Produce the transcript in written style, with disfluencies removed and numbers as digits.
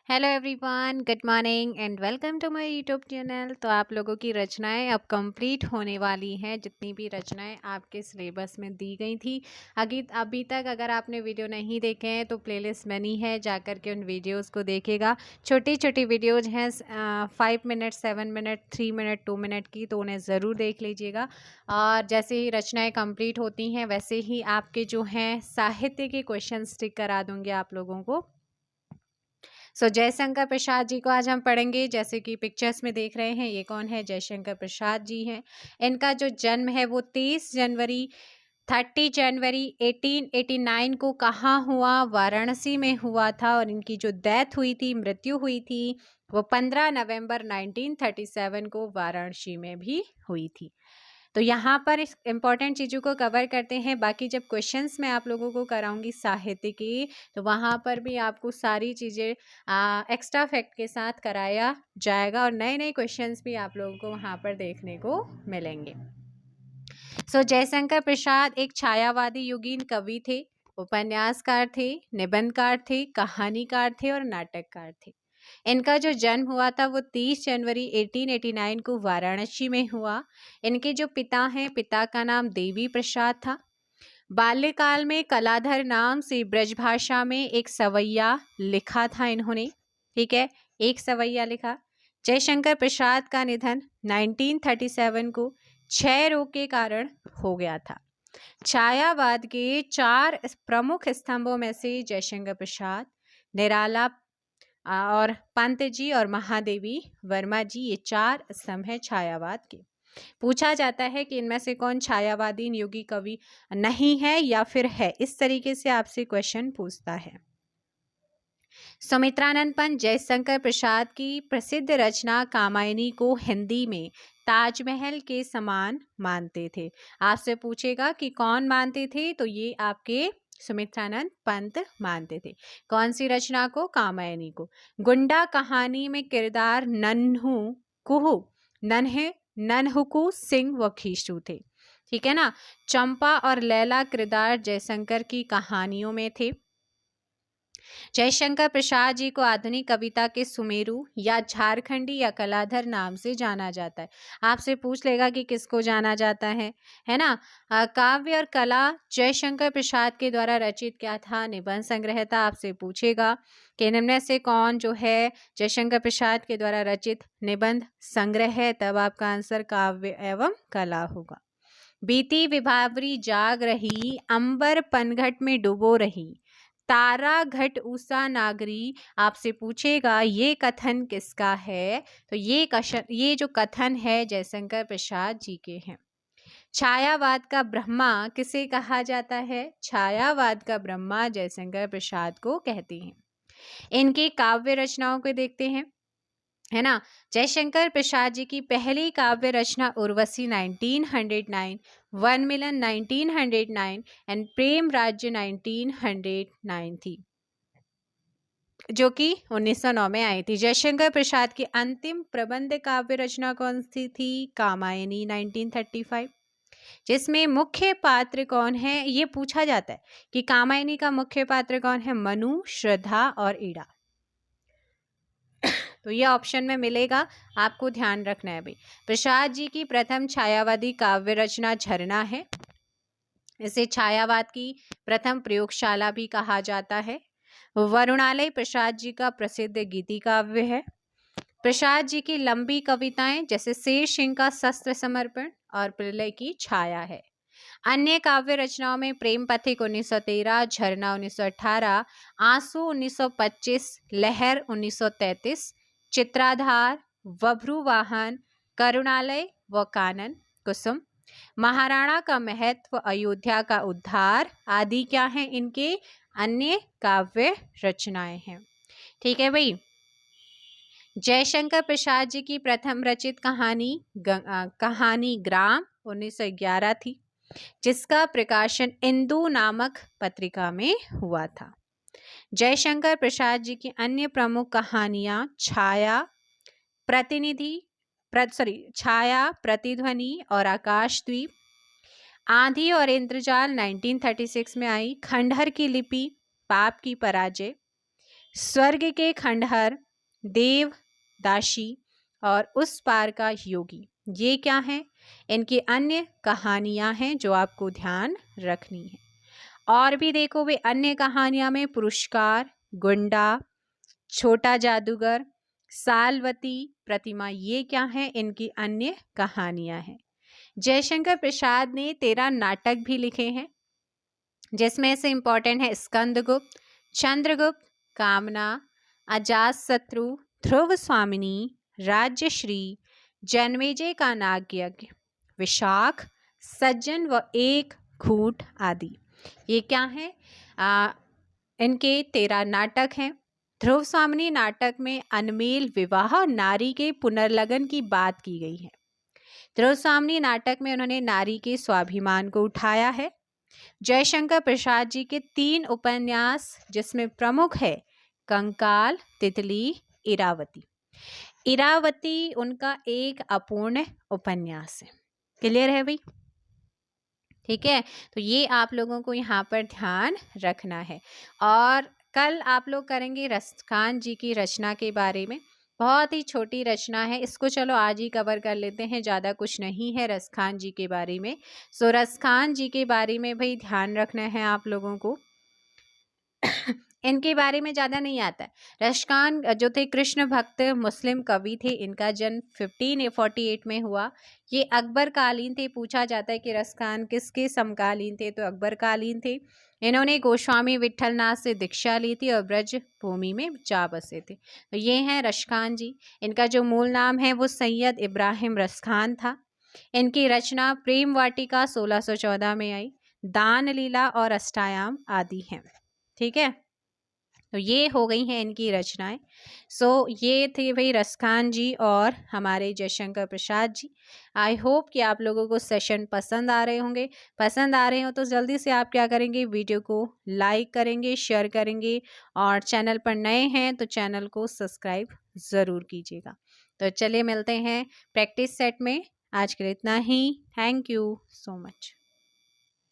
Hello everyone, good morning and welcome to my YouTube channel. तो आप लोगों की रचनाएं अब कंप्लीट होने वाली हैं। जितनी भी रचनाएं आपके सिलेबस में दी गई थी अभी तक अगर आपने वीडियो नहीं देखे हैं तो प्लेलिस्ट बनी है, जाकर के उन वीडियोस को देखेगा। छोटी छोटी वीडियोज हैं, 5 मिनट, 7 मिनट, 3 मिनट, 2 मिनट की, तो उन्हें ज़रूर देख लीजिएगा। और जैसे ही रचनाएँ कंप्लीट होती हैं वैसे ही आपके जो हैं साहित्य के क्वेश्चन टिक करा दूँगी आप लोगों को। जयशंकर प्रसाद जी को आज हम पढ़ेंगे। जैसे कि पिक्चर्स में देख रहे हैं, ये कौन है? जयशंकर प्रसाद जी हैं। इनका जो जन्म है वो 30 जनवरी 1889 को कहाँ हुआ? वाराणसी में हुआ था। और इनकी जो डेथ हुई थी, मृत्यु हुई थी, वो 15 नवंबर 1937 को वाराणसी में भी हुई थी। तो यहाँ पर इस इम्पॉर्टेंट चीज़ों को कवर करते हैं। बाकी जब क्वेश्चंस मैं आप लोगों को कराऊंगी साहित्य की, तो वहाँ पर भी आपको सारी चीज़ें एक्स्ट्रा फैक्ट के साथ कराया जाएगा और नए नए क्वेश्चंस भी आप लोगों को वहाँ पर देखने को मिलेंगे। जयशंकर प्रसाद एक छायावादी युगीन कवि थे, उपन्यासकार थे, निबंधकार थे, कहानीकार थे और नाटककार थे। इनका जो जन्म हुआ था वो 30 जनवरी 1889 को वाराणसी में हुआ। इनके जो पिता हैं, पिता का नाम देवी प्रसाद था। बाल्यकाल में कलाधर नाम से ब्रजभाषा में एक सवैया लिखा था इन्होंने। ठीक है, एक सवैया लिखा। जयशंकर प्रसाद का निधन 1937 को क्षय रोग के कारण हो गया था। छायावाद के 4 प्रमुख स्तंभों में से जयशंकर प्रसाद, निराला और पंत जी और महादेवी वर्मा जी, ये 4 स्तंभ हैं छायावाद के। पूछा जाता है कि इनमें से कौन छायावादी युगी कवि नहीं है या फिर है, इस तरीके से आपसे क्वेश्चन पूछता है। सुमित्रानंद पंत जयशंकर प्रसाद की प्रसिद्ध रचना कामायनी को हिंदी में ताजमहल के समान मानते थे। आपसे पूछेगा कि कौन मानते थे, तो ये आपके सुमित्रानंद पंत मानते थे। कौन सी रचना को? कामायनी को। गुंडा कहानी में किरदार नन्हू कुहू नन्हुकू सिंह व खीशु थे। ठीक है ना। चंपा और लैला किरदार जयशंकर की कहानियों में थे। जयशंकर प्रसाद जी को आधुनिक कविता के सुमेरु या झारखंडी या कलाधर नाम से जाना जाता है। आपसे पूछ लेगा कि किसको जाना जाता है ना। काव्य और कला जयशंकर प्रसाद के द्वारा रचित क्या था? निबंध संग्रह था। आपसे पूछेगा कि इनमें से कौन जो है जयशंकर प्रसाद के द्वारा रचित निबंध संग्रह है, तब आपका आंसर काव्य एवं कला होगा। बीती विभावरी जाग रही, अंबर पनघट में डुबो रही, तारा घट उषा नागरी। आपसे पूछेगा ये कथन किसका है, तो ये जो कथन है जयशंकर प्रसाद जी के हैं। छायावाद का ब्रह्मा किसे कहा जाता है? छायावाद का ब्रह्मा जयशंकर प्रसाद को कहते हैं। इनकी काव्य रचनाओं को देखते हैं, है ना। जयशंकर प्रसाद जी की पहली काव्य रचना उर्वशी 1909, वन मिलन 1909 एंड प्रेम राज्य 1909 थी, जो कि 1909 में आई थी। जयशंकर प्रसाद की अंतिम प्रबंध काव्य रचना कौन सी थी? कामायनी 1935, जिसमें मुख्य पात्र कौन है? ये पूछा जाता है कि कामायनी का मुख्य पात्र कौन है? मनु, श्रद्धा और ईड़ा। तो ये ऑप्शन में मिलेगा, आपको ध्यान रखना है भाई। प्रसाद जी की प्रथम छायावादी काव्य रचना झरना है। इसे छायावाद की प्रथम प्रयोगशाला भी कहा जाता है। वरुणालय प्रसाद जी का प्रसिद्ध गीति काव्य है। प्रसाद जी की लंबी कविताएं जैसे शेर सिंह का शस्त्र समर्पण और प्रलय की छाया है। अन्य काव्य रचनाओं में प्रेम पथिक 1913, झरना 1918, आंसू 1925, लहर 1933, चित्राधार, वभ्रुवाहन, करुणालय व कानन कुसुम, महाराणा का महत्व, अयोध्या का उद्धार आदि क्या हैं? इनके अन्य काव्य रचनाएं हैं। ठीक है भाई। जयशंकर प्रसाद जी की प्रथम रचित कहानी ग्राम 1911 थी, जिसका प्रकाशन इंदु नामक पत्रिका में हुआ था। जयशंकर प्रसाद जी की अन्य प्रमुख कहानियां छाया, प्रतिध्वनि और आकाशद्वीप, आंधी और इंद्रजाल 1936 में आई, खंडहर की लिपि, पाप की पराजय, स्वर्ग के खंडहर, देव दासी और उस पार का योगी, ये क्या है? इनकी अन्य कहानियां हैं जो आपको ध्यान रखनी है। और भी देखो वे अन्य कहानियां में पुरस्कार, गुंडा, छोटा जादूगर, सालवती प्रतिमा, ये क्या है? इनकी अन्य कहानियां हैं। जयशंकर प्रसाद ने 13 नाटक भी लिखे हैं, जिसमें से इंपॉर्टेंट है स्कंदगुप्त, चंद्रगुप्त, कामना, अजातशत्रु, ध्रुव स्वामिनी, राज्यश्री, जन्मेजय का नागयज्ञ, विशाख, सज्जन व एक घूंट आदि। ये क्या है? इनके 13 नाटक हैं। ध्रुव स्वामिनी नाटक में अनमेल विवाह और नारी के पुनर्लगन की बात की गई है। ध्रुव स्वामिनी नाटक में उन्होंने नारी के स्वाभिमान को उठाया है। जयशंकर प्रसाद जी के 3 उपन्यास, जिसमें प्रमुख है कंकाल, तितली, इरावती। इरावती उनका एक अपूर्ण उपन्यास है। क्लियर है भाई? ठीक है, तो ये आप लोगों को यहाँ पर ध्यान रखना है। और कल आप लोग करेंगे रसखान जी की रचना के बारे में। बहुत ही छोटी रचना है, इसको चलो आज ही कवर कर लेते हैं, ज़्यादा कुछ नहीं है रसखान जी के बारे में। सो रसखान जी के बारे में भाई ध्यान रखना है आप लोगों को। इनके बारे में ज़्यादा नहीं आता है। रसखान जो थे कृष्ण भक्त मुस्लिम कवि थे। इनका जन्म 1548 में हुआ। ये अकबर कालीन थे। पूछा जाता है कि रसखान किसके समकालीन थे, तो अकबर कालीन थे। इन्होंने गोस्वामी विठलनाथ से दीक्षा ली थी और ब्रज भूमि में जा बसे थे। तो ये हैं रसखान जी। इनका जो मूल नाम है वो सैयद इब्राहिम रसखान था। इनकी रचना प्रेम वाटिका 1614 में आई। दान लीला और अष्टायाम आदि हैं। ठीक है, तो ये हो गई हैं इनकी रचनाएं। सो ये थे भाई रसखान जी और हमारे जयशंकर प्रसाद जी। आई होप कि आप लोगों को सेशन पसंद आ रहे होंगे। पसंद आ रहे हो तो जल्दी से आप क्या करेंगे, वीडियो को लाइक करेंगे, शेयर करेंगे, और चैनल पर नए हैं तो चैनल को सब्सक्राइब ज़रूर कीजिएगा। तो चलिए मिलते हैं प्रैक्टिस सेट में। आज के लिए इतना ही। Thank you so much.